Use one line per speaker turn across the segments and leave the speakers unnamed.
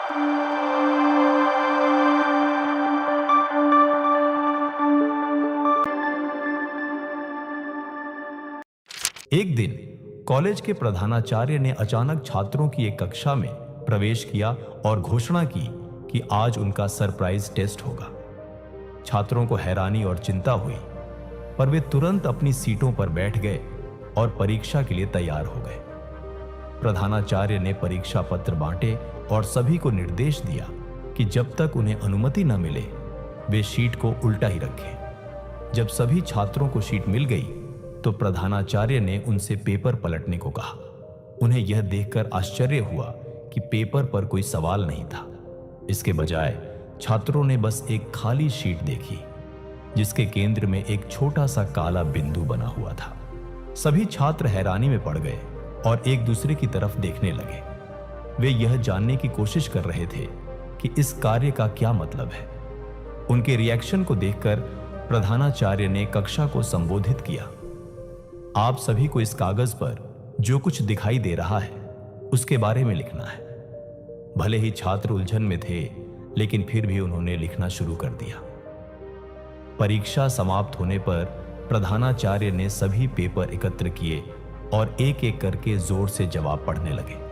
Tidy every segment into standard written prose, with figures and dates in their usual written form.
एक दिन कॉलेज के प्रधानाचार्य ने अचानक छात्रों की एक कक्षा में प्रवेश किया और घोषणा की कि आज उनका सरप्राइज टेस्ट होगा। छात्रों को हैरानी और चिंता हुई, पर वे तुरंत अपनी सीटों पर बैठ गए और परीक्षा के लिए तैयार हो गए। प्रधानाचार्य ने परीक्षा पत्र बांटे और सभी को निर्देश दिया कि जब तक उन्हें अनुमति न मिले वे शीट को उल्टा ही रखें। जब सभी छात्रों को शीट मिल गई तो प्रधानाचार्य ने उनसे पेपर पलटने को कहा। उन्हें यह देखकर आश्चर्य हुआ कि पेपर पर कोई सवाल नहीं था। इसके बजाय छात्रों ने बस एक खाली शीट देखी जिसके केंद्र में एक छोटा सा काला बिंदु बना हुआ था। सभी छात्र हैरानी में पड़ गए और एक दूसरे की तरफ देखने लगे। वे यह जानने की कोशिश कर रहे थे कि इस कार्य का क्या मतलब है। उनके रिएक्शन को देखकर प्रधानाचार्य ने कक्षा को संबोधित किया। आप सभी को इस कागज पर जो कुछ दिखाई दे रहा है उसके बारे में लिखना है। भले ही छात्र उलझन में थे, लेकिन फिर भी उन्होंने लिखना शुरू कर दिया। परीक्षा समाप्त होने पर प्रधानाचार्य ने सभी पेपर एकत्र किए और एक एक करके जोर से जवाब पढ़ने लगे।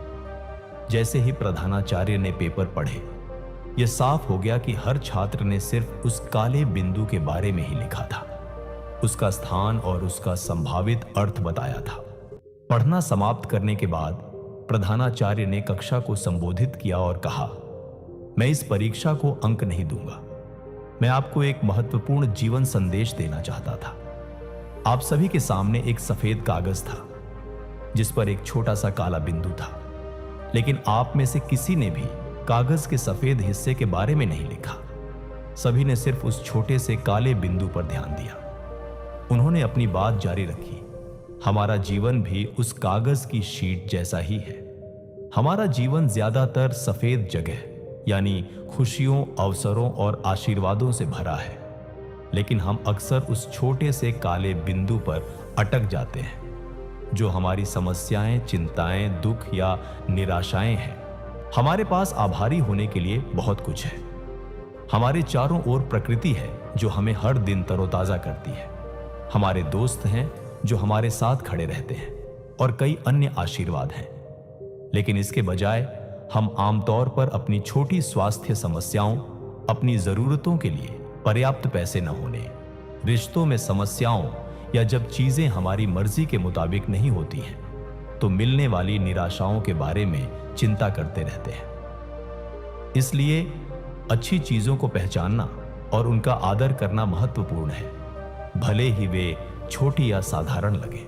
जैसे ही प्रधानाचार्य ने पेपर पढ़े, यह साफ हो गया कि हर छात्र ने सिर्फ उस काले बिंदु के बारे में ही लिखा था। उसका स्थान और उसका संभावित अर्थ बताया था। पढ़ना समाप्त करने के बाद प्रधानाचार्य ने कक्षा को संबोधित किया और कहा, मैं इस परीक्षा को अंक नहीं दूंगा। मैं आपको एक महत्वपूर्ण जीवन संदेश देना चाहता था। आप सभी के सामने एक सफेद कागज था जिस पर एक छोटा सा काला बिंदु था, लेकिन आप में से किसी ने भी कागज के सफेद हिस्से के बारे में नहीं लिखा। सभी ने सिर्फ उस छोटे से काले बिंदु पर ध्यान दिया। उन्होंने अपनी बात जारी रखी, हमारा जीवन भी उस कागज की शीट जैसा ही है। हमारा जीवन ज्यादातर सफेद जगह यानी खुशियों, अवसरों और आशीर्वादों से भरा है, लेकिन हम अक्सर उस छोटे से काले बिंदु पर अटक जाते हैं जो हमारी समस्याएं, चिंताएं, दुख या निराशाएं हैं। हमारे पास आभारी होने के लिए बहुत कुछ है। हमारे चारों ओर प्रकृति है जो हमें हर दिन तरोताजा करती है। हमारे दोस्त हैं जो हमारे साथ खड़े रहते हैं और कई अन्य आशीर्वाद हैं। लेकिन इसके बजाय हम आमतौर पर अपनी छोटी स्वास्थ्य समस्याओं, अपनी जरूरतों के लिए पर्याप्त पैसे न होने, रिश्तों में समस्याओं या जब चीजें हमारी मर्जी के मुताबिक नहीं होती हैं तो मिलने वाली निराशाओं के बारे में चिंता करते रहते हैं। इसलिए अच्छी चीजों को पहचानना और उनका आदर करना महत्वपूर्ण है, भले ही वे छोटी या साधारण लगे।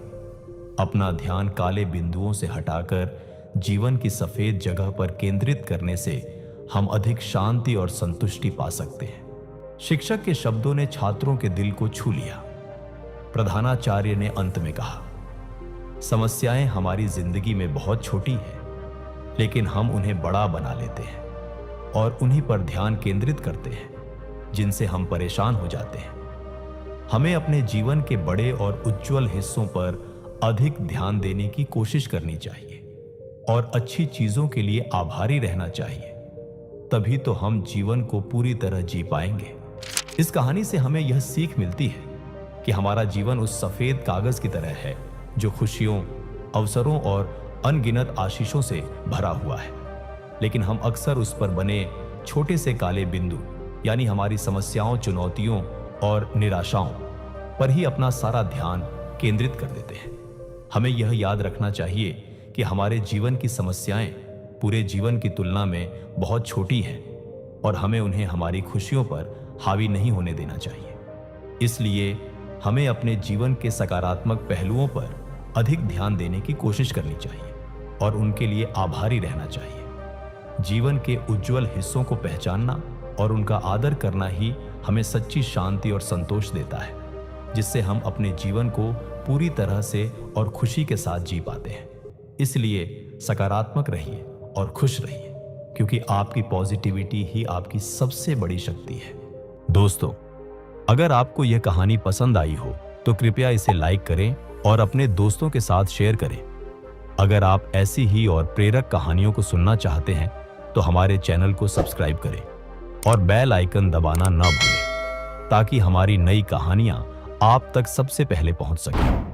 अपना ध्यान काले बिंदुओं से हटाकर जीवन की सफेद जगह पर केंद्रित करने से हम अधिक शांति और संतुष्टि पा सकते हैं। शिक्षक के शब्दों ने छात्रों के दिल को छू लिया। प्रधानाचार्य ने अंत में कहा, समस्याएं हमारी जिंदगी में बहुत छोटी है, लेकिन हम उन्हें बड़ा बना लेते हैं और उन्हीं पर ध्यान केंद्रित करते हैं जिनसे हम परेशान हो जाते हैं। हमें अपने जीवन के बड़े और उज्जवल हिस्सों पर अधिक ध्यान देने की कोशिश करनी चाहिए और अच्छी चीजों के लिए आभारी रहना चाहिए। तभी तो हम जीवन को पूरी तरह जी पाएंगे। इस कहानी से हमें यह सीख मिलती है कि हमारा जीवन उस सफेद कागज की तरह है जो खुशियों, अवसरों और अनगिनत आशीषों से भरा हुआ है, लेकिन हम अक्सर उस पर बने छोटे से काले बिंदु यानी हमारी समस्याओं, चुनौतियों और निराशाओं पर ही अपना सारा ध्यान केंद्रित कर देते हैं। हमें यह याद रखना चाहिए कि हमारे जीवन की समस्याएं पूरे जीवन की तुलना में बहुत छोटी हैं और हमें उन्हें हमारी खुशियों पर हावी नहीं होने देना चाहिए। इसलिए हमें अपने जीवन के सकारात्मक पहलुओं पर अधिक ध्यान देने की कोशिश करनी चाहिए और उनके लिए आभारी रहना चाहिए। जीवन के उज्जवल हिस्सों को पहचानना और उनका आदर करना ही हमें सच्ची शांति और संतोष देता है, जिससे हम अपने जीवन को पूरी तरह से और खुशी के साथ जी पाते हैं। इसलिए सकारात्मक रहिए और खुश रहिए, क्योंकि आपकी पॉजिटिविटी ही आपकी सबसे बड़ी शक्ति है। दोस्तों, अगर आपको यह कहानी पसंद आई हो तो कृपया इसे लाइक करें और अपने दोस्तों के साथ शेयर करें। अगर आप ऐसी ही और प्रेरक कहानियों को सुनना चाहते हैं तो तो हमारे चैनल को सब्सक्राइब करें और बेल आइकन दबाना ना भूलें ताकि हमारी नई कहानियां आप तक सबसे पहले पहुंच सकें।